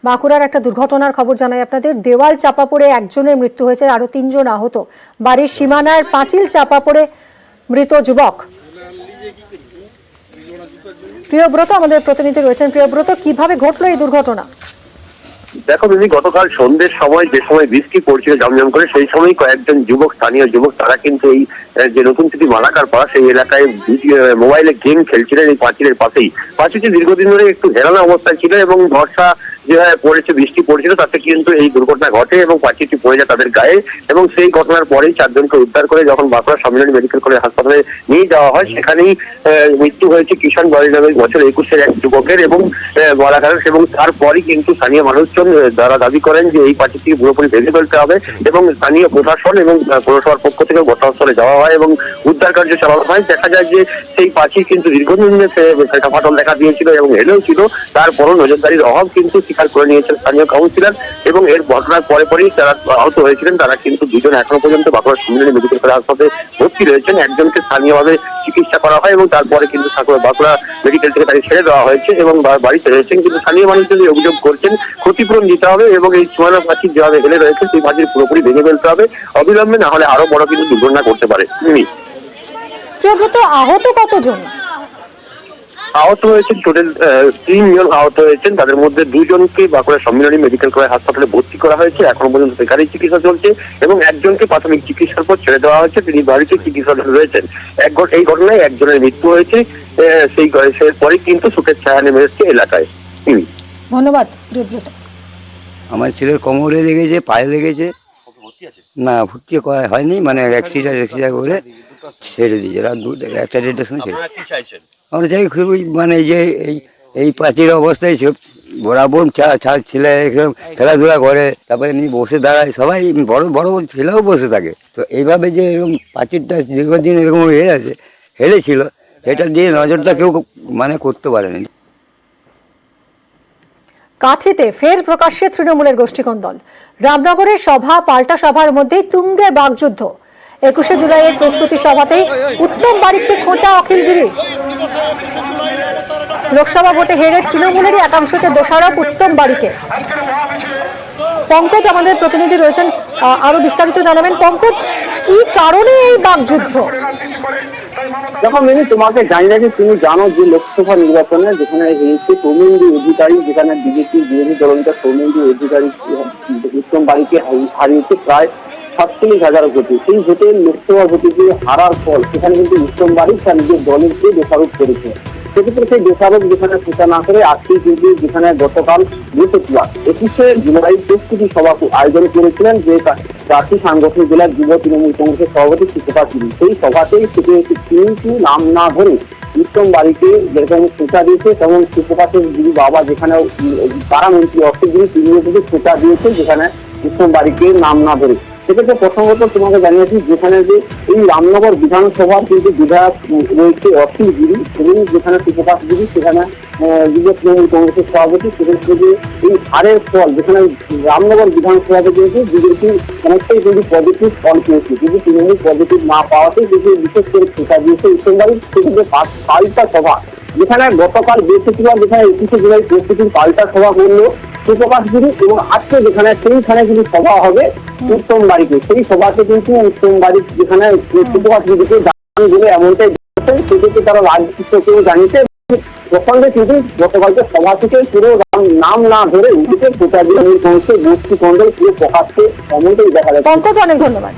বাঁকুড়ার একটা দুর্ঘটনার খবর জানাই আপনাদের। দেওয়াল চাপা পড়ে একজনের মৃত্যু হয়েছে, আরো 3 জন আহত। বাড়ির সীমানার পাঁচিল চাপা পড়ে মৃত যুবক। প্রিয়ব্রত আমাদের প্রতিনিধি রয়েছেন। প্রিয়ব্রত, কিভাবে ঘটলো এই দুর্ঘটনা? দেখো দিদি, গতকাল সন্ধ্যের সময় যে সময় বৃষ্টি পড়ছিল জমজম করে, সেই সময় কয়েকজন স্থানীয় যুবক তারা কিন্তু এই যে নতুন সিটি মালাকার পাড়া সেই এলাকায় মোবাইলে গেম খেলছিলেন এই পাঁচিলের পাশেই। পাঁচিলটি দীর্ঘদিন ধরে একটু ঘেরানো অবস্থায় ছিল এবং বর্ষা যেভাবে পড়েছে, বৃষ্টি পড়ছিল, তাতে কিন্তু এই দুর্ঘটনা ঘটে এবং পাঁচিলটি পড়ে যায় তাদের গায়ে। এবং সেই ঘটনার পরেই 4 জনকে উদ্ধার করে যখন বাঁকুড়া সম্মিলনী মেডিকেল কলেজ হাসপাতালে নিয়ে যাওয়া হয়, সেখানেই মৃত্যু হয়েছে কিষাণ বাড়ি নামের বছর 21-এর এক যুবকের এবং মালাকারের। এবং তারপরই কিন্তু স্থানীয় মানুষজন যারা দাবি করেন যে এই পাঁচিলটিকে পুরোপুরি ভেঙে ফেলতে হবে এবং স্থানীয় প্রশাসন এবং পৌরসভার পক্ষ থেকে ঘটনাস্থলে যাওয়া হয় এবং উদ্ধার কার্য চালানো হয়। দেখা যায় যে সেই পাঁচিল কিন্তু দীর্ঘদিন ফাটল দেখা দিয়েছিল এবং হেলেও ছিল, তারপরও নজরদারির অভাব কিন্তু স্বীকার করে নিয়েছেন স্থানীয় কাউন্সিলর। এবং এর ঘটনার পরেই যারা আহত হয়েছিলেন তারা কিন্তু 2 জন এখনো পর্যন্ত বাঁকুড়া সম্মিলনী মেডিকেল কলেজ হাসপাতালে ভর্তি রয়েছেন। একজনকে স্থানীয়ভাবে চিকিৎসা করা হয় এবং তারপরে কিন্তু বাঁকুড়া মেডিকেল থেকে তাকে ছেড়ে দেওয়া হয়েছে এবং বাড়িতে রয়েছেন। কিন্তু স্থানীয় মানুষজন অভিযোগ করছেন ক্ষতিপূরণ দিতে হবে এবং এই সীমানা পাঁচিল যেভাবে হেলে রয়েছে সেই পাঁচিল পুরোপুরি ভেঙে ফেলতে হবে অবিলম্বে, না হলে আরো বড় কিন্তু দুর্ঘটনা করতে পারে। প্রিয়ব্রত, আহত কতজন? আহত হয়েছেন টোটাল 3 জন আহত হয়েছেন। তাদের মধ্যে 2 জনকে বাঁকুড়া সম্মিলনী মেডিকেল কলেজ হাসপাতালে ভর্তি করা হয়েছে, এখনো পর্যন্ত সেখানেই চিকিৎসা চলছে এবং একজনকে প্রাথমিক চিকিৎসার পর ছেড়ে দেওয়া হয়েছে, তিনি বাড়িতে চিকিৎসাধীন রয়েছেন। এই ঘটনায় একজনের মৃত্যু হয়েছে, সেই পরে কিন্তু সুখের ছায়া নেমে এসেছে এলাকায়। ধন্যবাদ প্রিয়ব্রত। আমার ছেলের কোমরে লেগেছে, পায়ে লেগেছে। না, ভর্তি করা হয়নি, মানে অ্যাক্সিডেন্ট করে ছেড়ে দিয়েছে রাত 1টা 1:30টার সময় ছেড়ে। আমরা চাই খুবই মানে যে এই পাঁচিল অবস্থায় সব বরাবর ছেলে খেলাধুলা করে, তারপরে এমনি বসে দাঁড়ায়, সবাই বড় বড় ছেলেও বসে থাকে। তো এইভাবে যে এরকম পাঁচিলটা দীর্ঘদিন এরকম হয়ে আছে, হেলেছিল, এটা দিয়ে নজরটা কেউ মানে করতে পারেনি। কাঁথিতে ফের প্রকাশ্যে তৃণমূলের গোষ্ঠীকন্দল। রামনগরের সভা পাল্টা সভার মধ্যেই তুঙ্গে বাগযুদ্ধ। 21শে জুলাইয়ের প্রস্তুতি সভাতেই উত্তম বাড়িতে খোঁচা অখিলগিরির। লোকসভা ভোটে হেরে তৃণমূলেরই একাংশকে দোষারোপ উত্তম বাড়িকে। পঙ্কজ আমাদের প্রতিনিধি রয়েছেন, আরো বিস্তারিত জানাবেন। পঙ্কজ, কি কারণে এই বাগযুদ্ধ? দেখো মিনি, তোমাকে জানি রাখি, তুমি জানো যে লোকসভা নির্বাচনে যেখানে হেরেছে সৌমেন্দু অধিকারী, যেখানে বিজেপির বিরোধী দলনেতা সৌমেন্দু অধিকারী উত্তম বাড়িকে হারিয়েছে প্রায় 47,000 ভোটে। সেই ভোটে লোকসভা ভোটে হারার ফল সেখানে কিন্তু উত্তম বাড়ি তার নিজের দলের যে দোষারোপ করেছে। সেক্ষেত্রে সেই দোষারোপ যেখানে স্বীকার না করে আজকে কিন্তু যেখানে গতকাল 21শে জুলাই প্রস্তুতি সভা আয়োজন করেছিলেন যে চারটি সাংগঠনিক জেলার যুব তৃণমূল কংগ্রেসের সভাপতি সুপ্রকাশ গিরি, সেই সভাতেই কিন্তু নাম না ধরে উত্তম বাড়িকে যেরকম খোঁচা দিয়েছে, তেমন সুপ্রকাশের গিরি বাবা যেখানে কারামন্ত্রী অর্থগিরি তিনিও কিন্তু খোঁচা দিয়েছে যেখানে উত্তম বাড়িকে নাম না ধরে। সেক্ষেত্রে প্রথমত তোমাকে জানিয়েছি যেখানে যে এই রামনগর বিধানসভার কিন্তু বিধায়ক রয়েছে অখিল গিরি এবং যেখানে সুপ্রকাশ গিরি সেখানে যুব তৃণমূল কংগ্রেসের সভাপতি, সেক্ষেত্রে যে এই হারের ফল যেখানে রামনগর বিধানসভাতে কিন্তু বিজেপি অনেকটাই কিন্তু পজিটিভ ফল পেয়েছে, কিন্তু তৃণমূল পজিটিভ না পাওয়াতে কিন্তু বিশেষ করে খোঁচা দিয়েছে উত্তম বাড়ি। সেক্ষেত্রে পাল্টা সভা যেখানে গতকাল বৃহস্পতিবার যেখানে 21শে জুলাই প্রস্তুতির পাল্টা সভা করলো সুপ্রকাশ গিরি এবং আজকে যেখানে সেইখানে কিন্তু সভা হবে উত্তম বাড়িতে, সেই সভাতে কিন্তু উত্তম বাড়ি যেখানে সুপ্রকাশ গিরিকে জানান বলে এমনটাই সেক্ষেত্রে তারা রাজনীতিকেও জানিয়েছে। প্রসঙ্গে কিন্তু গতকালকে সভা থেকে পুরো নাম না ধরে উঠে খোঁচা দিয়ে গোষ্ঠী কন্দল পুরো প্রকাশকে এমনটাই দেখা যাচ্ছে। পঙ্কজ, অনেক ধন্যবাদ।